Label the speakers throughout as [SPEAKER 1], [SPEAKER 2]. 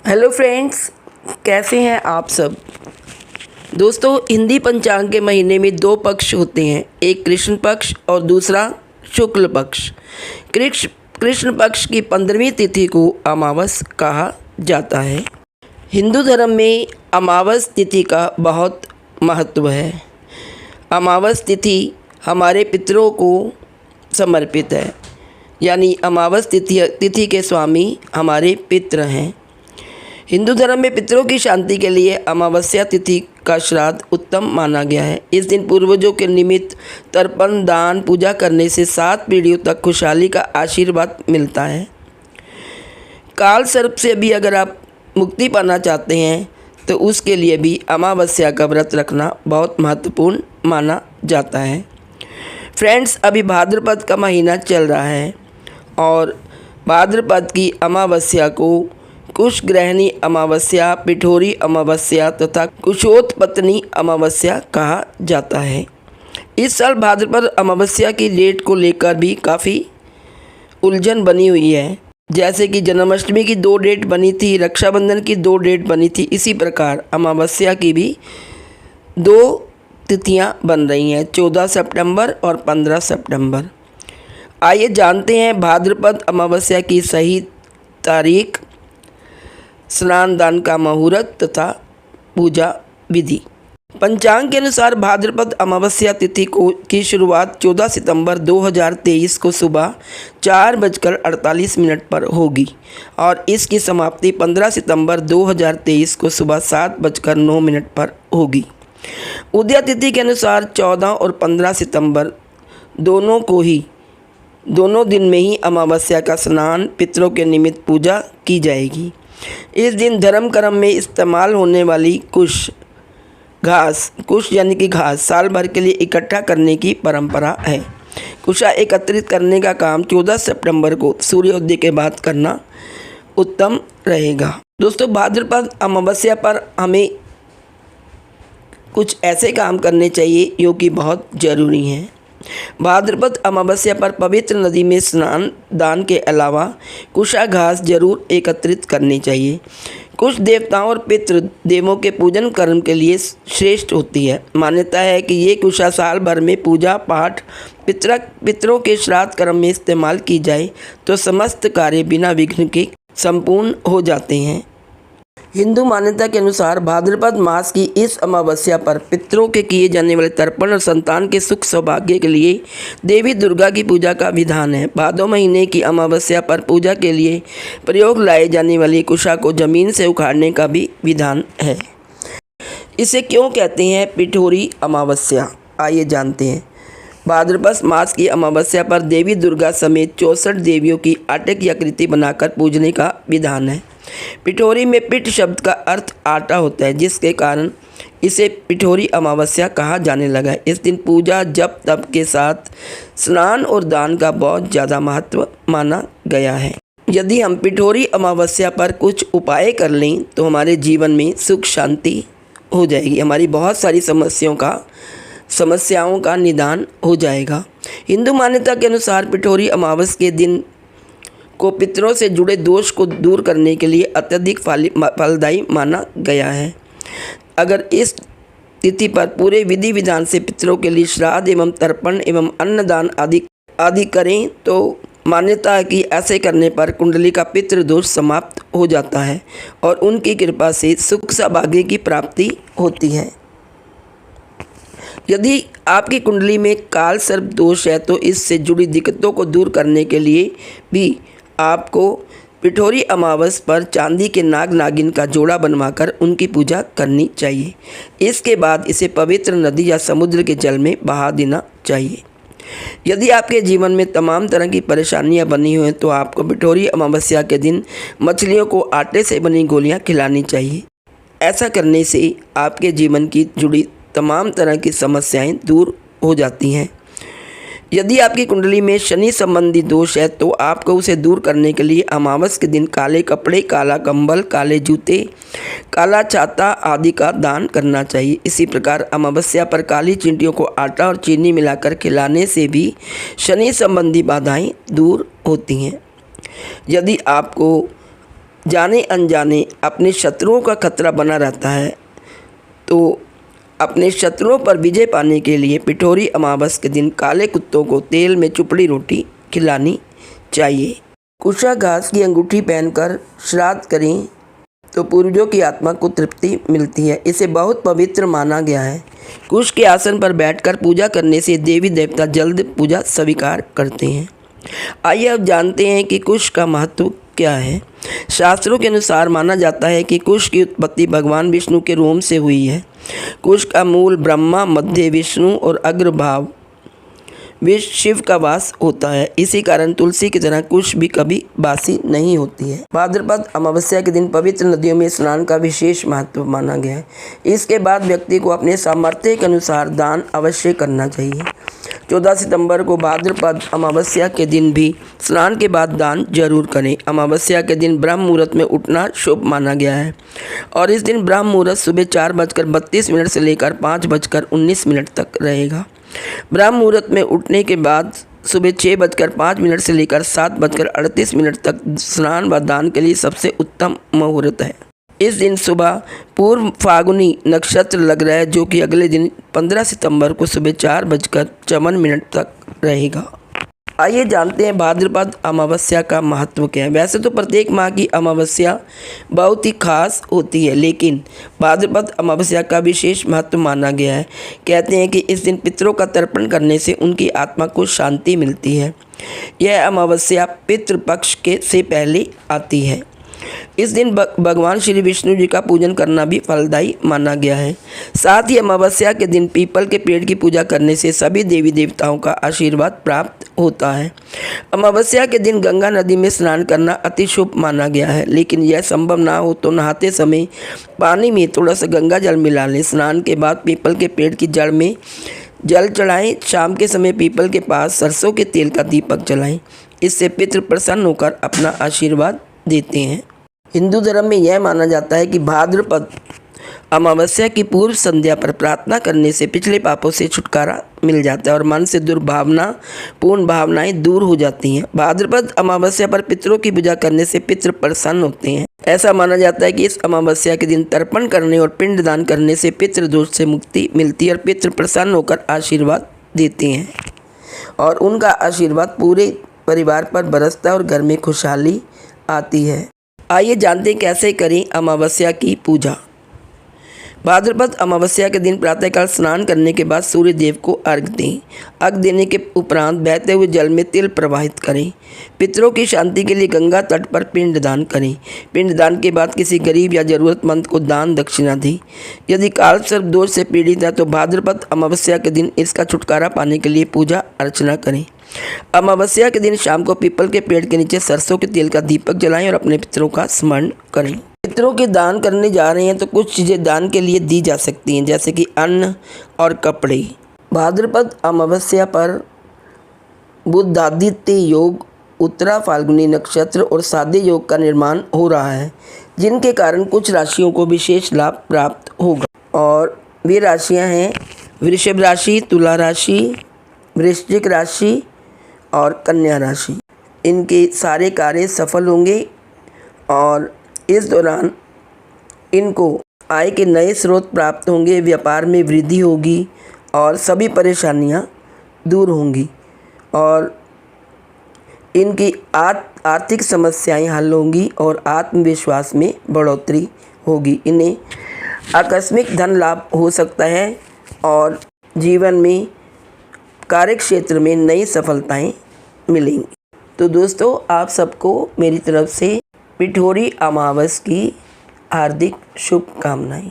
[SPEAKER 1] Hello friends, कैसे हैं आप सब। दोस्तों, हिंदी पंचांग के महीने में दो पक्ष होते हैं, एक कृष्ण पक्ष और दूसरा शुक्ल पक्ष। कृष्ण पक्ष की 15वीं तिथि को अमावस कहा जाता है। हिंदू धर्म में अमावस तिथि का बहुत महत्व है। अमावस तिथि हमारे पितरों को समर्पित है, यानी अमावस तिथि के स्वामी हमारे पितृ हैं। हिंदू धर्म में पितरों की शांति के लिए अमावस्या तिथि का श्राद्ध उत्तम माना गया है। इस दिन पूर्वजों के निमित्त तर्पण, दान, पूजा करने से 7 पीढ़ियों तक खुशहाली का आशीर्वाद मिलता है। काल सर्प से भी अगर आप मुक्ति पाना चाहते हैं तो उसके लिए भी अमावस्या का व्रत रखना बहुत महत्वपूर्ण माना जाता है। फ्रेंड्स, अभी भाद्रपद का महीना चल रहा है और भाद्रपद की अमावस्या को कुशग्रहणी अमावस्या, पिठोरी अमावस्या तथा कुशोत्पत्नी अमावस्या कहा जाता है। इस साल भाद्रपद अमावस्या की डेट को लेकर भी काफ़ी उलझन बनी हुई है। जैसे कि जन्माष्टमी की 2 डेट बनी थी, रक्षाबंधन की 2 डेट बनी थी, इसी प्रकार अमावस्या की भी 2 तिथियां बन रही हैं, 14 सितंबर और 15 सितंबर। आइए जानते हैं भाद्रपद अमावस्या की सही तारीख, स्नान दान का मुहूर्त तथा पूजा विधि। पंचांग के अनुसार भाद्रपद अमावस्या तिथि की शुरुआत 14 सितंबर 2023 को सुबह 4:48 पर होगी और इसकी समाप्ति 15 सितंबर 2023 को सुबह 7:09 पर होगी। उदया तिथि के अनुसार 14 और 15 सितंबर दोनों दिन में ही अमावस्या का स्नान, पितरों के निमित्त पूजा की जाएगी। इस दिन धर्म कर्म में इस्तेमाल होने वाली कुश यानी कि घास साल भर के लिए इकट्ठा करने की परंपरा है। कुशा एकत्रित करने का काम 14 सितंबर को सूर्योदय के बाद करना उत्तम रहेगा। दोस्तों, भाद्रपद अमावस्या पर हमें कुछ ऐसे काम करने चाहिए जो कि बहुत ज़रूरी हैं। भाद्रपद अमावस्या पर पवित्र नदी में स्नान दान के अलावा कुशा घास जरूर एकत्रित करनी चाहिए। कुछ देवताओं और पितृ देवों के पूजन कर्म के लिए श्रेष्ठ होती है। मान्यता है कि ये कुशा साल भर में पूजा पाठ, पितरों के श्राद्ध कर्म में इस्तेमाल की जाए तो समस्त कार्य बिना विघ्न के संपूर्ण हो जाते हैं। हिंदू मान्यता के अनुसार भाद्रपद मास की इस अमावस्या पर पितरों के किए जाने वाले तर्पण और संतान के सुख सौभाग्य के लिए देवी दुर्गा की पूजा का विधान है। भादो महीने की अमावस्या पर पूजा के लिए प्रयोग लाए जाने वाली कुशा को जमीन से उखाड़ने का भी विधान है। इसे क्यों कहते हैं पिठोरी अमावस्या, आइए जानते हैं। भाद्रपद मास की अमावस्या पर देवी दुर्गा समेत 64 देवियों की आटे की आकृति बनाकर पूजने का विधान है। पिठोरी में पिठ शब्द का अर्थ आटा होता है, जिसके कारण इसे पिठोरी अमावस्या कहा जाने लगा। इस दिन पूजा, जप, तप के साथ स्नान और दान का बहुत ज़्यादा महत्व माना गया है। यदि हम पिठोरी अमावस्या पर कुछ उपाय कर लें तो हमारे जीवन में सुख शांति हो जाएगी, हमारी बहुत सारी समस्याओं का निदान हो जाएगा। हिंदू मान्यता के अनुसार पिठोरी अमावस के दिन को पितरों से जुड़े दोष को दूर करने के लिए अत्यधिक फलदायी माना गया है। अगर इस तिथि पर पूरे विधि विधान से पितरों के लिए श्राद्ध एवं तर्पण एवं अन्नदान आदि करें तो मान्यता है कि ऐसे करने पर कुंडली का पितृ दोष समाप्त हो जाता है और उनकी कृपा से सुख सौभाग्य की प्राप्ति होती है। यदि आपकी कुंडली में काल सर्प दोष है तो इससे जुड़ी दिक्कतों को दूर करने के लिए भी आपको पिठोरी अमावस पर चांदी के नाग नागिन का जोड़ा बनवाकर उनकी पूजा करनी चाहिए। इसके बाद इसे पवित्र नदी या समुद्र के जल में बहा देना चाहिए। यदि आपके जीवन में तमाम तरह की परेशानियां बनी हुई हैं तो आपको पिठोरी अमावस्या के दिन मछलियों को आटे से बनी गोलियां खिलानी चाहिए। ऐसा करने से आपके जीवन की जुड़ी तमाम तरह की समस्याएं दूर हो जाती हैं। यदि आपकी कुंडली में शनि संबंधी दोष है तो आपको उसे दूर करने के लिए अमावस के दिन काले कपड़े, काला कंबल, काले जूते, काला छाता आदि का दान करना चाहिए। इसी प्रकार अमावस्या पर काली चींटियों को आटा और चीनी मिलाकर खिलाने से भी शनि संबंधी बाधाएं दूर होती हैं। यदि आपको जाने अनजाने अपने शत्रुओं का खतरा बना रहता है, तो अपने शत्रुओं पर विजय पाने के लिए पिठोरी अमावस के दिन काले कुत्तों को तेल में चुपड़ी रोटी खिलानी चाहिए। कुशा घास की अंगूठी पहनकर श्राद्ध करें तो पूर्वजों की आत्मा को तृप्ति मिलती है। इसे बहुत पवित्र माना गया है। कुश के आसन पर बैठकर पूजा करने से देवी देवता जल्द पूजा स्वीकार करते हैं। आइए अब जानते हैं कि कुश का महत्व क्या है। शास्त्रों के अनुसार माना जाता है कि कुश की उत्पत्ति भगवान विष्णु के रोम से हुई है। कुश का मूल ब्रह्मा, मध्य विष्णु और अग्रभाग शिव का वास होता है। इसी कारण तुलसी की तरह कुश भी कभी बासी नहीं होती है। भाद्रपद अमावस्या के दिन पवित्र नदियों में स्नान का विशेष महत्व माना गया है। इसके बाद व्यक्ति को अपने सामर्थ्य के अनुसार दान अवश्य करना चाहिए। 14 सितंबर को भाद्रपद अमावस्या के दिन भी स्नान के बाद दान जरूर करें। अमावस्या के दिन ब्रह्म मुहूर्त में उठना शुभ माना गया है और इस दिन ब्रह्म मुहूर्त सुबह 4:32 से लेकर 5:19 तक रहेगा। ब्रह्म मुहूर्त में उठने के बाद सुबह 6:05 से लेकर 7:38 तक स्नान व दान के लिए सबसे उत्तम मुहूर्त है। इस दिन सुबह पूर्व फागुनी नक्षत्र लग रहा है, जो कि अगले दिन 15 सितंबर को सुबह 4:54 तक रहेगा। आइए जानते हैं भाद्रपद अमावस्या का महत्व क्या है। वैसे तो प्रत्येक माह की अमावस्या बहुत ही खास होती है, लेकिन भाद्रपद अमावस्या का विशेष महत्व माना गया है। कहते हैं कि इस दिन पितरों का तर्पण करने से उनकी आत्मा को शांति मिलती है। यह अमावस्या पितृपक्ष से पहले आती है। इस दिन भगवान श्री विष्णु जी का पूजन करना भी फलदायी माना गया है। साथ ही अमावस्या के दिन पीपल के पेड़ की पूजा करने से सभी देवी देवताओं का आशीर्वाद प्राप्त होता है। अमावस्या के दिन गंगा नदी में स्नान करना अति शुभ माना गया है, लेकिन यह संभव ना हो तो नहाते समय पानी में थोड़ा सा गंगा जल मिला लें। स्नान के बाद पीपल के पेड़ की जड़ में जल चढ़ाएं। शाम के समय पीपल के पास सरसों के तेल का दीपक जलाएं। इससे पितृ प्रसन्न होकर अपना आशीर्वाद देते हैं। हिंदू धर्म में यह माना जाता है कि भाद्रपद अमावस्या की पूर्व संध्या पर प्रार्थना करने से पिछले पापों से छुटकारा मिल जाता है और मन से दुर्भावना पूर्ण भावनाएं दूर हो जाती हैं। भाद्रपद अमावस्या पर पितरों की पूजा करने से पितृ प्रसन्न होते हैं। ऐसा माना जाता है कि इस अमावस्या के दिन तर्पण करने और पिंडदान करने से पितृ दोष से मुक्ति मिलती है और पितृ प्रसन्न होकर आशीर्वाद देते हैं और उनका आशीर्वाद पूरे परिवार पर बरसता है और घर में खुशहाली आती है। आइए जानते हैं कैसे करें अमावस्या की पूजा। भाद्रपद अमावस्या के दिन प्रातःकाल स्नान करने के बाद सूर्य देव को अर्घ दें। अर्घ देने के उपरांत बहते हुए जल में तिल प्रवाहित करें। पितरों की शांति के लिए गंगा तट पर पिंडदान करें। पिंडदान के बाद किसी गरीब या जरूरतमंद को दान दक्षिणा दें। यदि काल सर्प दोष से पीड़ित है तो भाद्रपद अमावस्या के दिन इसका छुटकारा पाने के लिए पूजा अर्चना करें। अमावस्या के दिन शाम को पीपल के पेड़ के नीचे सरसों के तेल का दीपक जलाएं और अपने पितरों का स्मरण करें। पितरों के दान करने जा रहे हैं तो कुछ चीज़ें दान के लिए दी जा सकती हैं, जैसे कि अन्न और कपड़े। भाद्रपद अमावस्या पर बुधादित्य योग, उत्तरा फाल्गुनी नक्षत्र और सादे योग का निर्माण हो रहा है, जिनके कारण कुछ राशियों को विशेष लाभ प्राप्त होगा और वे राशियां हैं वृषभ राशि, तुला राशि, वृश्चिक राशि और कन्या राशि। इनके सारे कार्य सफल होंगे और इस दौरान इनको आय के नए स्रोत प्राप्त होंगे, व्यापार में वृद्धि होगी और सभी परेशानियां दूर होंगी और इनकी आर्थिक समस्याएं हल होंगी और आत्मविश्वास में बढ़ोतरी होगी। इन्हें आकस्मिक धन लाभ हो सकता है और जीवन में कार्य क्षेत्र में नई सफलताएं मिलेंगी। तो दोस्तों, आप सबको मेरी तरफ से पिठोरी अमावस की हार्दिक शुभकामनाएं।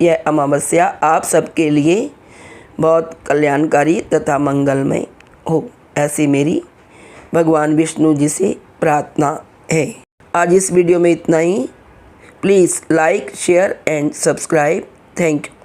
[SPEAKER 1] यह अमावस्या आप सबके लिए बहुत कल्याणकारी तथा मंगलमय हो, ऐसी मेरी भगवान विष्णु जी से प्रार्थना है। आज इस वीडियो में इतना ही। Please like, share and subscribe. Thank you.